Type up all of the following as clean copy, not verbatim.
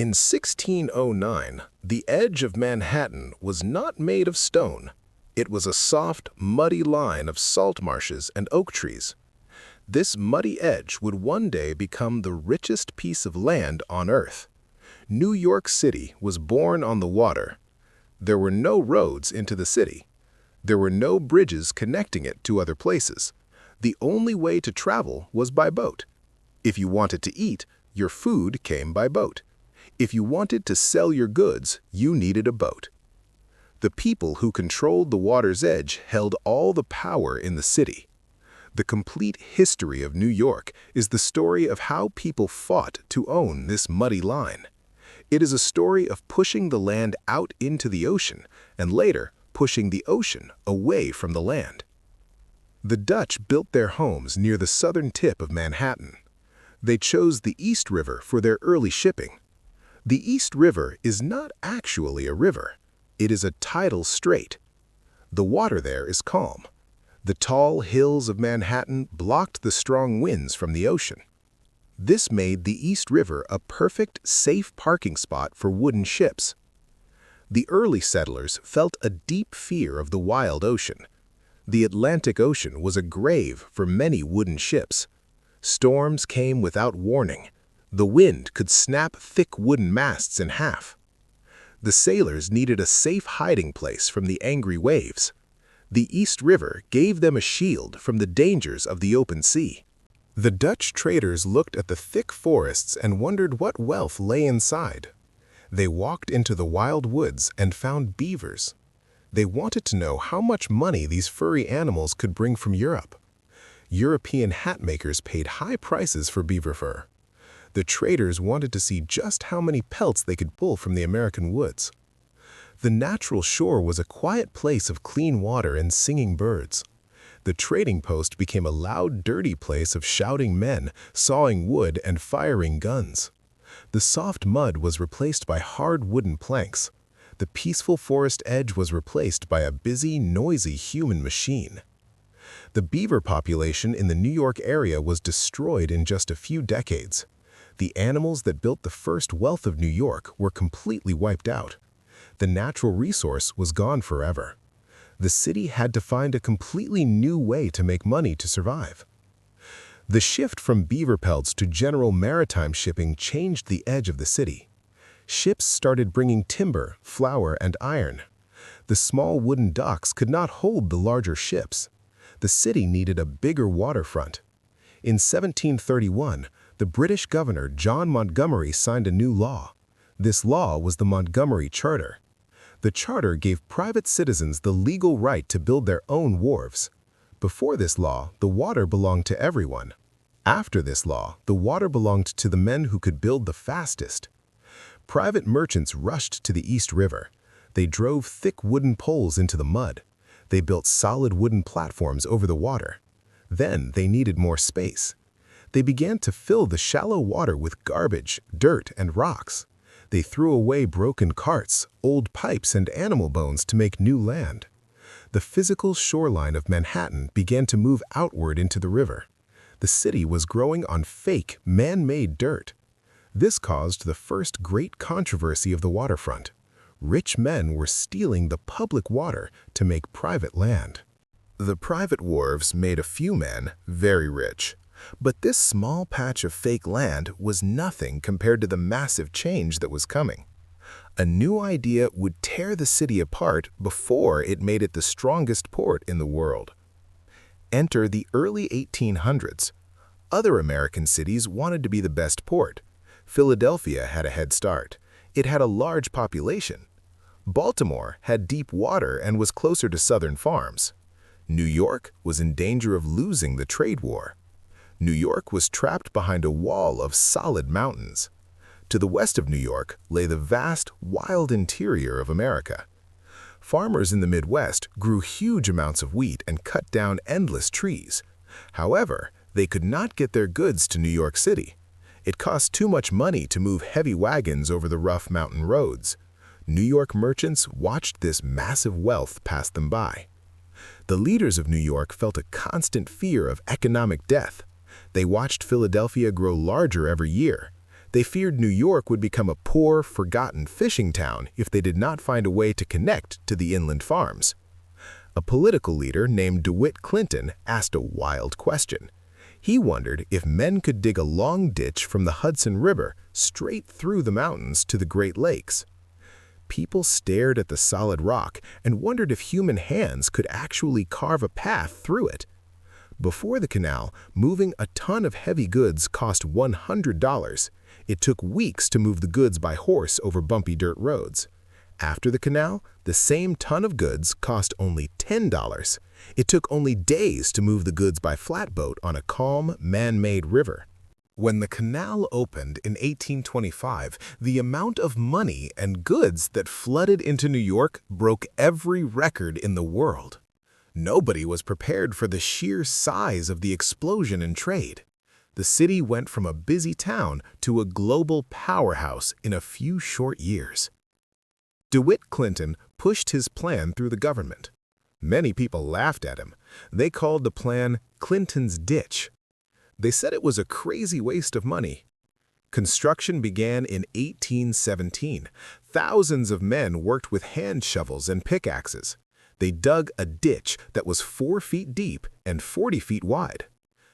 In 1609, the edge of Manhattan was not made of stone. It was a soft, muddy line of salt marshes and oak trees. This muddy edge would one day become the richest piece of land on Earth. New York City was born on the water. There were no roads into the city. There were no bridges connecting it to other places. The only way to travel was by boat. If you wanted to eat, your food came by boat. If you wanted to sell your goods, you needed a boat. The people who controlled the water's edge held all the power in the city. The complete history of New York is the story of how people fought to own this muddy line. It is a story of pushing the land out into the ocean and later pushing the ocean away from the land. The Dutch built their homes near the southern tip of Manhattan. They chose the East River for their early shipping. The East River is not actually a river. It is a tidal strait. The water there is calm. The tall hills of Manhattan blocked the strong winds from the ocean. This made the East River a perfect, safe parking spot for wooden ships. The early settlers felt a deep fear of the wild ocean. The Atlantic Ocean was a grave for many wooden ships. Storms came without warning. The wind could snap thick wooden masts in half. The sailors needed a safe hiding place from the angry waves. The East River gave them a shield from the dangers of the open sea. The Dutch traders looked at the thick forests and wondered what wealth lay inside. They walked into the wild woods and found beavers. They wanted to know how much money these furry animals could bring from Europe. European hat makers paid high prices for beaver fur. The traders wanted to see just how many pelts they could pull from the American woods. The natural shore was a quiet place of clean water and singing birds. The trading post became a loud, dirty place of shouting men, sawing wood, and firing guns. The soft mud was replaced by hard wooden planks. The peaceful forest edge was replaced by a busy, noisy human machine. The beaver population in the New York area was destroyed in just a few decades. The animals that built the first wealth of New York were completely wiped out. The natural resource was gone forever. The city had to find a completely new way to make money to survive. The shift from beaver pelts to general maritime shipping changed the edge of the city. Ships started bringing timber, flour, and iron. The small wooden docks could not hold the larger ships. The city needed a bigger waterfront. In 1731, the British governor John Montgomery signed a new law. This law was the Montgomery Charter. The charter gave private citizens the legal right to build their own wharves. Before this law, the water belonged to everyone. After this law, the water belonged to the men who could build the fastest. Private merchants rushed to the East River. They drove thick wooden poles into the mud. They built solid wooden platforms over the water. Then they needed more space. They began to fill the shallow water with garbage, dirt, and rocks. They threw away broken carts, old pipes, and animal bones to make new land. The physical shoreline of Manhattan began to move outward into the river. The city was growing on fake, man-made dirt. This caused the first great controversy of the waterfront. Rich men were stealing the public water to make private land. The private wharves made a few men very rich. But this small patch of fake land was nothing compared to the massive change that was coming. A new idea would tear the city apart before it made it the strongest port in the world. Enter the early 1800s. Other American cities wanted to be the best port. Philadelphia had a head start. It had a large population. Baltimore had deep water and was closer to southern farms. New York was in danger of losing the trade war. New York was trapped behind a wall of solid mountains. To the west of New York lay the vast, wild interior of America. Farmers in the Midwest grew huge amounts of wheat and cut down endless trees. However, they could not get their goods to New York City. It cost too much money to move heavy wagons over the rough mountain roads. New York merchants watched this massive wealth pass them by. The leaders of New York felt a constant fear of economic death. They watched Philadelphia grow larger every year. They feared New York would become a poor, forgotten fishing town if they did not find a way to connect to the inland farms. A political leader named DeWitt Clinton asked a wild question. He wondered if men could dig a long ditch from the Hudson River straight through the mountains to the Great Lakes. People stared at the solid rock and wondered if human hands could actually carve a path through it. Before the canal, moving a ton of heavy goods cost $100. It took weeks to move the goods by horse over bumpy dirt roads. After the canal, the same ton of goods cost only $10. It took only days to move the goods by flatboat on a calm, man-made river. When the canal opened in 1825, the amount of money and goods that flooded into New York broke every record in the world. Nobody was prepared for the sheer size of the explosion in trade. The city went from a busy town to a global powerhouse in a few short years. DeWitt Clinton pushed his plan through the government. Many people laughed at him. They called the plan Clinton's Ditch. They said it was a crazy waste of money. Construction began in 1817. Thousands of men worked with hand shovels and pickaxes. They dug a ditch that was 4 feet deep and 40 feet wide.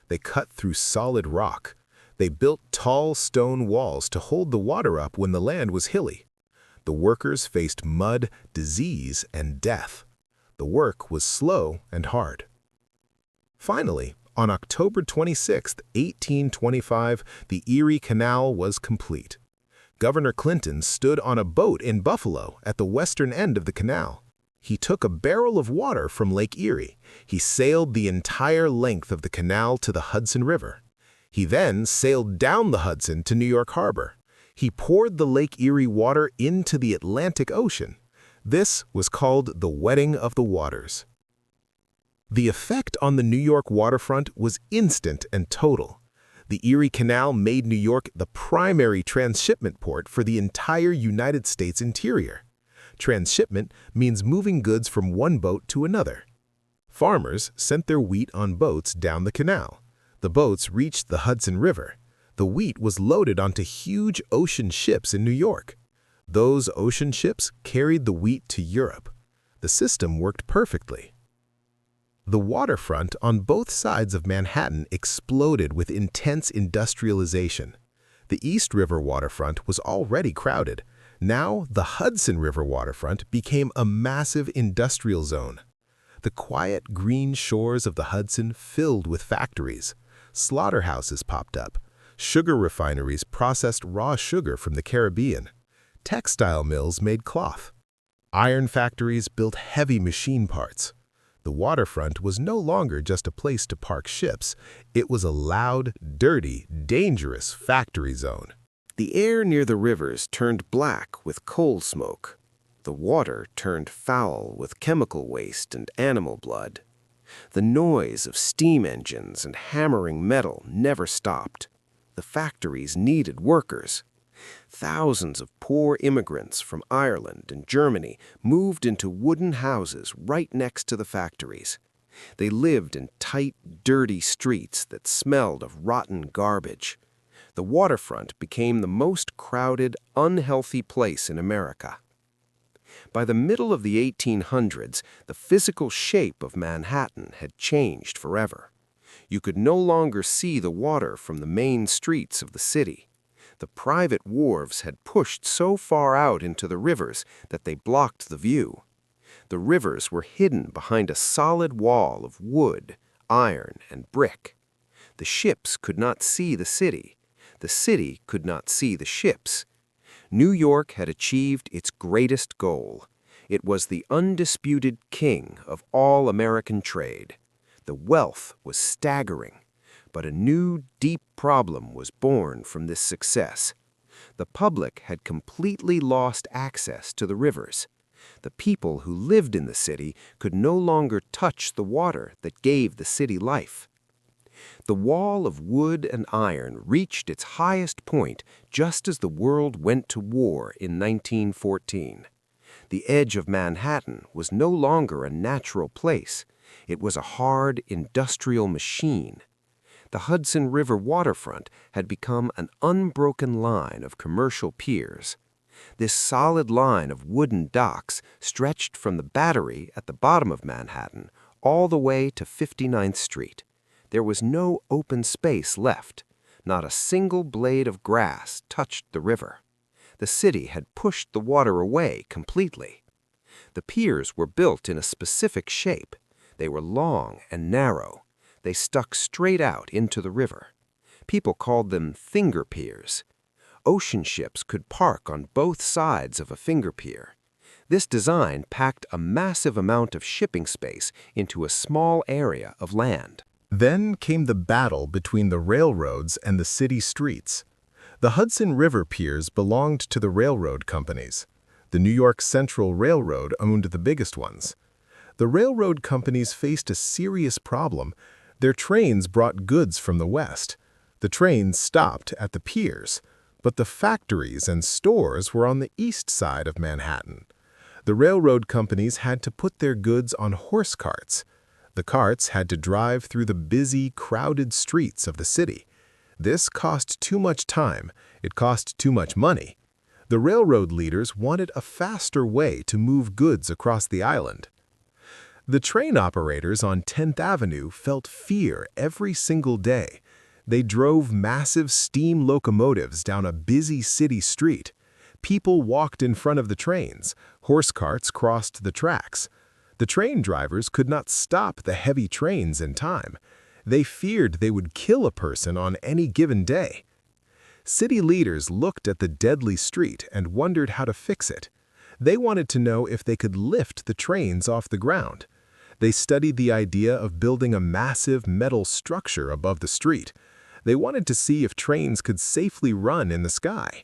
They cut through solid rock. They built tall stone walls to hold the water up when the land was hilly. The workers faced mud, disease, and death. The work was slow and hard. Finally, on October 26, 1825, the Erie Canal was complete. Governor Clinton stood on a boat in Buffalo at the western end of the canal. He took a barrel of water from Lake Erie. He sailed the entire length of the canal to the Hudson River. He then sailed down the Hudson to New York Harbor. He poured the Lake Erie water into the Atlantic Ocean. This was called the wetting of the waters. The effect on the New York waterfront was instant and total. The Erie Canal made New York the primary transshipment port for the entire United States interior. Transshipment means moving goods from one boat to another. Farmers sent their wheat on boats down the canal. The boats reached the Hudson River. The wheat was loaded onto huge ocean ships in New York. Those ocean ships carried the wheat to Europe. The system worked perfectly. The waterfront on both sides of Manhattan exploded with intense industrialization. The East River waterfront was already crowded. Now, the Hudson River waterfront became a massive industrial zone. The quiet green shores of the Hudson filled with factories. Slaughterhouses popped up. Sugar refineries processed raw sugar from the Caribbean. Textile mills made cloth. Iron factories built heavy machine parts. The waterfront was no longer just a place to park ships. It was a loud, dirty, dangerous factory zone. The air near the rivers turned black with coal smoke. The water turned foul with chemical waste and animal blood. The noise of steam engines and hammering metal never stopped. The factories needed workers. Thousands of poor immigrants from Ireland and Germany moved into wooden houses right next to the factories. They lived in tight, dirty streets that smelled of rotten garbage. The waterfront became the most crowded, unhealthy place in America. By the middle of the 1800s, the physical shape of Manhattan had changed forever. You could no longer see the water from the main streets of the city. The private wharves had pushed so far out into the rivers that they blocked the view. The rivers were hidden behind a solid wall of wood, iron, and brick. The ships could not see the city. The city could not see the ships. New York had achieved its greatest goal. It was the undisputed king of all American trade. The wealth was staggering, but a new, deep problem was born from this success. The public had completely lost access to the rivers. The people who lived in the city could no longer touch the water that gave the city life. The wall of wood and iron reached its highest point just as the world went to war in 1914. The edge of Manhattan was no longer a natural place. It was a hard, industrial machine. The Hudson River waterfront had become an unbroken line of commercial piers. This solid line of wooden docks stretched from the Battery at the bottom of Manhattan all the way to 59th Street. There was no open space left. Not a single blade of grass touched the river. The city had pushed the water away completely. The piers were built in a specific shape. They were long and narrow. They stuck straight out into the river. People called them finger piers. Ocean ships could park on both sides of a finger pier. This design packed a massive amount of shipping space into a small area of land. Then came the battle between the railroads and the city streets. The Hudson River piers belonged to the railroad companies. The New York Central Railroad owned the biggest ones. The railroad companies faced a serious problem. Their trains brought goods from the west. The trains stopped at the piers, but the factories and stores were on the east side of Manhattan. The railroad companies had to put their goods on horse carts. The carts had to drive through the busy, crowded streets of the city. This cost too much time. It cost too much money. The railroad leaders wanted a faster way to move goods across the island. The train operators on 10th Avenue felt fear every single day. They drove massive steam locomotives down a busy city street. People walked in front of the trains. Horse carts crossed the tracks. The train drivers could not stop the heavy trains in time. They feared they would kill a person on any given day. City leaders looked at the deadly street and wondered how to fix it. They wanted to know if they could lift the trains off the ground. They studied the idea of building a massive metal structure above the street. They wanted to see if trains could safely run in the sky.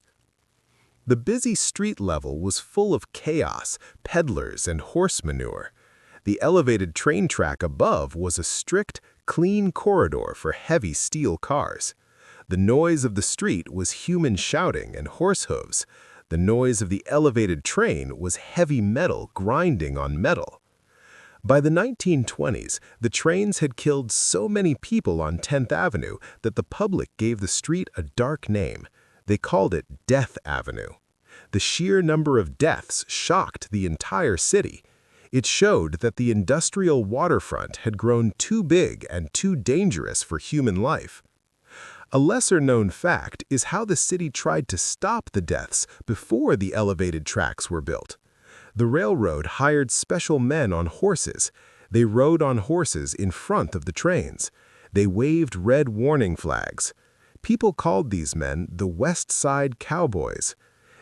The busy street level was full of chaos, peddlers, and horse manure. The elevated train track above was a strict, clean corridor for heavy steel cars. The noise of the street was human shouting and horse hooves. The noise of the elevated train was heavy metal grinding on metal. By the 1920s, the trains had killed so many people on 10th Avenue that the public gave the street a dark name. They called it Death Avenue. The sheer number of deaths shocked the entire city. It showed that the industrial waterfront had grown too big and too dangerous for human life. A lesser-known fact is how the city tried to stop the deaths before the elevated tracks were built. The railroad hired special men on horses. They rode on horses in front of the trains. They waved red warning flags. People called these men the West Side Cowboys.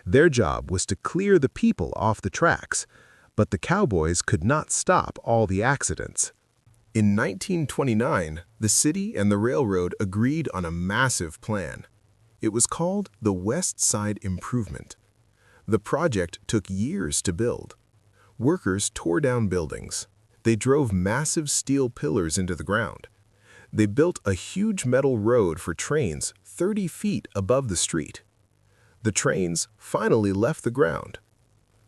Their job was to clear the people off the tracks, but the cowboys could not stop all the accidents. In 1929, the city and the railroad agreed on a massive plan. It was called the West Side Improvement. The project took years to build. Workers tore down buildings. They drove massive steel pillars into the ground. They built a huge metal road for trains 30 feet above the street. The trains finally left the ground.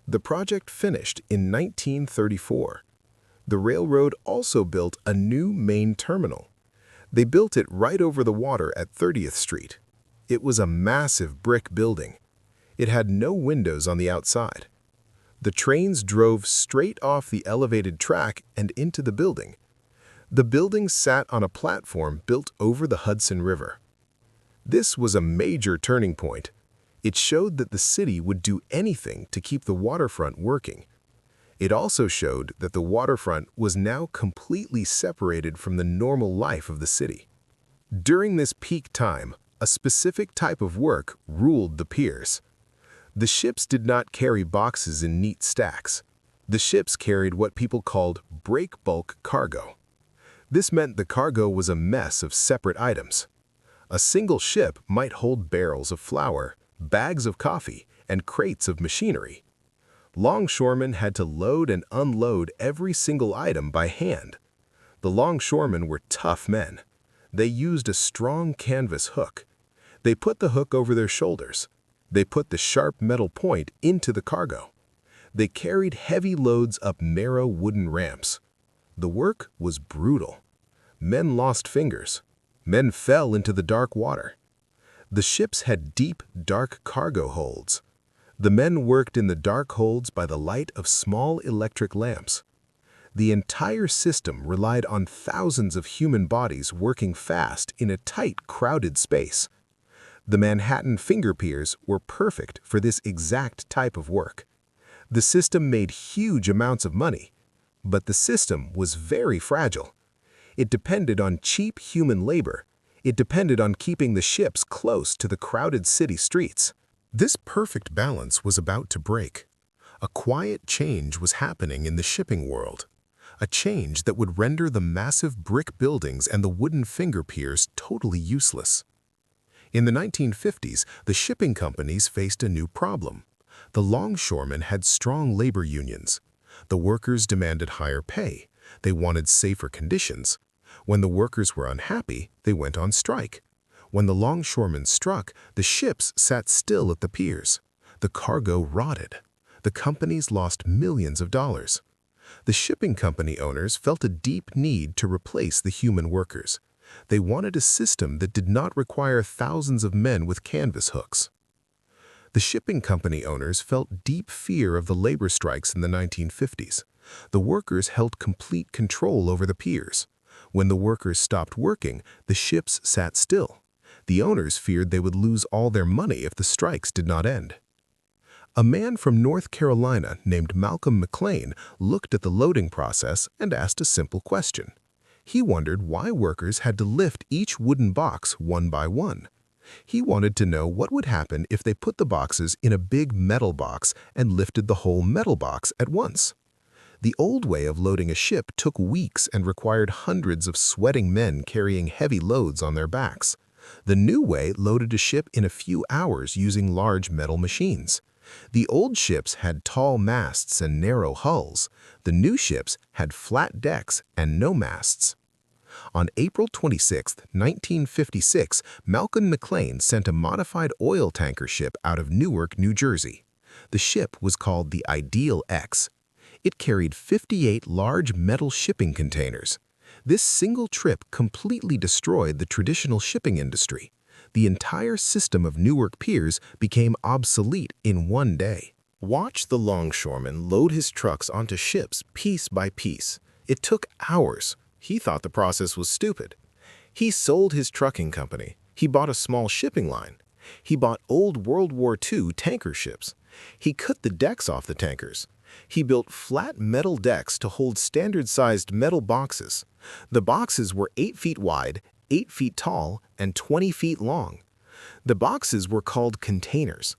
The project finished in 1934. The railroad also built a new main terminal. They built it right over the water at 30th Street. It was a massive brick building. It had no windows on the outside. The trains drove straight off the elevated track and into the building. The building sat on a platform built over the Hudson River. This was a major turning point. It showed that the city would do anything to keep the waterfront working. It also showed that the waterfront was now completely separated from the normal life of the city. During this peak time, a specific type of work ruled the piers. The ships did not carry boxes in neat stacks. The ships carried what people called break bulk cargo. This meant the cargo was a mess of separate items. A single ship might hold barrels of flour, bags of coffee, and crates of machinery. Longshoremen had to load and unload every single item by hand. The longshoremen were tough men. They used a strong canvas hook. They put the hook over their shoulders. They put the sharp metal point into the cargo. They carried heavy loads up narrow wooden ramps. The work was brutal. Men lost fingers. Men fell into the dark water. The ships had deep, dark cargo holds. The men worked in the dark holds by the light of small electric lamps. The entire system relied on thousands of human bodies working fast in a tight, crowded space. The Manhattan finger piers were perfect for this exact type of work. The system made huge amounts of money, but the system was very fragile. It depended on cheap human labor. It depended on keeping the ships close to the crowded city streets. This perfect balance was about to break. A quiet change was happening in the shipping world. A change that would render the massive brick buildings and the wooden finger piers totally useless. In the 1950s, the shipping companies faced a new problem. The longshoremen had strong labor unions. The workers demanded higher pay. They wanted safer conditions. When the workers were unhappy, they went on strike. When the longshoremen struck, the ships sat still at the piers. The cargo rotted. The companies lost millions of dollars. The shipping company owners felt a deep need to replace the human workers. They wanted a system that did not require thousands of men with canvas hooks. The shipping company owners felt deep fear of the labor strikes in the 1950s. The workers held complete control over the piers. When the workers stopped working, the ships sat still. The owners feared they would lose all their money if the strikes did not end. A man from North Carolina named Malcolm McLean looked at the loading process and asked a simple question. He wondered why workers had to lift each wooden box one by one. He wanted to know what would happen if they put the boxes in a big metal box and lifted the whole metal box at once. The old way of loading a ship took weeks and required hundreds of sweating men carrying heavy loads on their backs. The new way loaded a ship in a few hours using large metal machines. The old ships had tall masts and narrow hulls. The new ships had flat decks and no masts. On April 26, 1956, Malcolm McLean sent a modified oil tanker ship out of Newark, New Jersey. The ship was called the Ideal X. It carried 58 large metal shipping containers. This single trip completely destroyed the traditional shipping industry. The entire system of Newark piers became obsolete in one day. Watch the longshoreman load his trucks onto ships piece by piece. It took hours. He thought the process was stupid. He sold his trucking company. He bought a small shipping line. He bought old World War II tanker ships. He cut the decks off the tankers. He built flat metal decks to hold standard-sized metal boxes. The boxes were 8 feet wide, 8 feet tall, and 20 feet long. The boxes were called containers.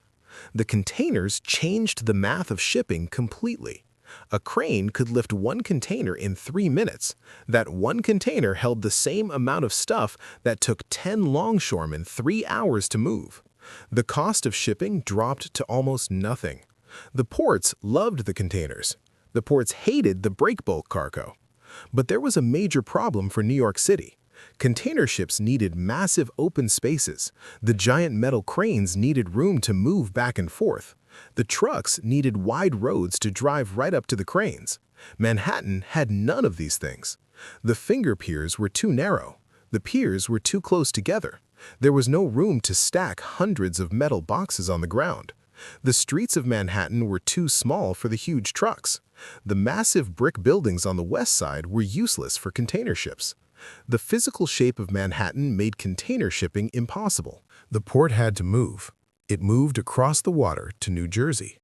The containers changed the math of shipping completely. A crane could lift one container in 3 minutes. That one container held the same amount of stuff that took 10 longshoremen 3 hours to move. The cost of shipping dropped to almost nothing. The ports loved the containers. The ports hated the breakbulk cargo. But there was a major problem for New York City. Container ships needed massive open spaces. The giant metal cranes needed room to move back and forth. The trucks needed wide roads to drive right up to the cranes. Manhattan had none of these things. The finger piers were too narrow. The piers were too close together. There was no room to stack hundreds of metal boxes on the ground. The streets of Manhattan were too small for the huge trucks. The massive brick buildings on the west side were useless for container ships. The physical shape of Manhattan made container shipping impossible. The port had to move. It moved across the water to New Jersey.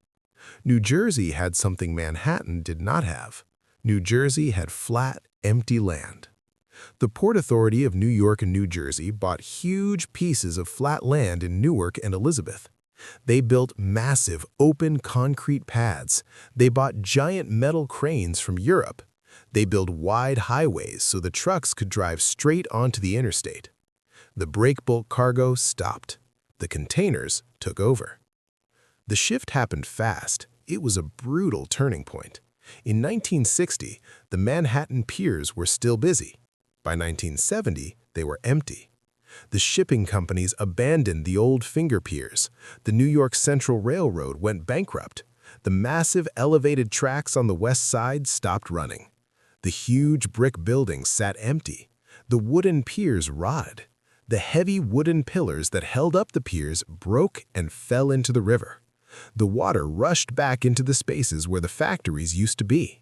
New Jersey had something Manhattan did not have. New Jersey had flat, empty land. The Port Authority of New York and New Jersey bought huge pieces of flat land in Newark and Elizabeth. They built massive, open concrete pads. They bought giant metal cranes from Europe. They built wide highways so the trucks could drive straight onto the interstate. The breakbulk cargo stopped. The containers took over. The shift happened fast. It was a brutal turning point. In 1960, the Manhattan piers were still busy. By 1970, they were empty. The shipping companies abandoned the old finger piers. The New York Central Railroad went bankrupt. The massive elevated tracks on the west side stopped running. The huge brick buildings sat empty. The wooden piers rotted. The heavy wooden pillars that held up the piers broke and fell into the river. The water rushed back into the spaces where the factories used to be.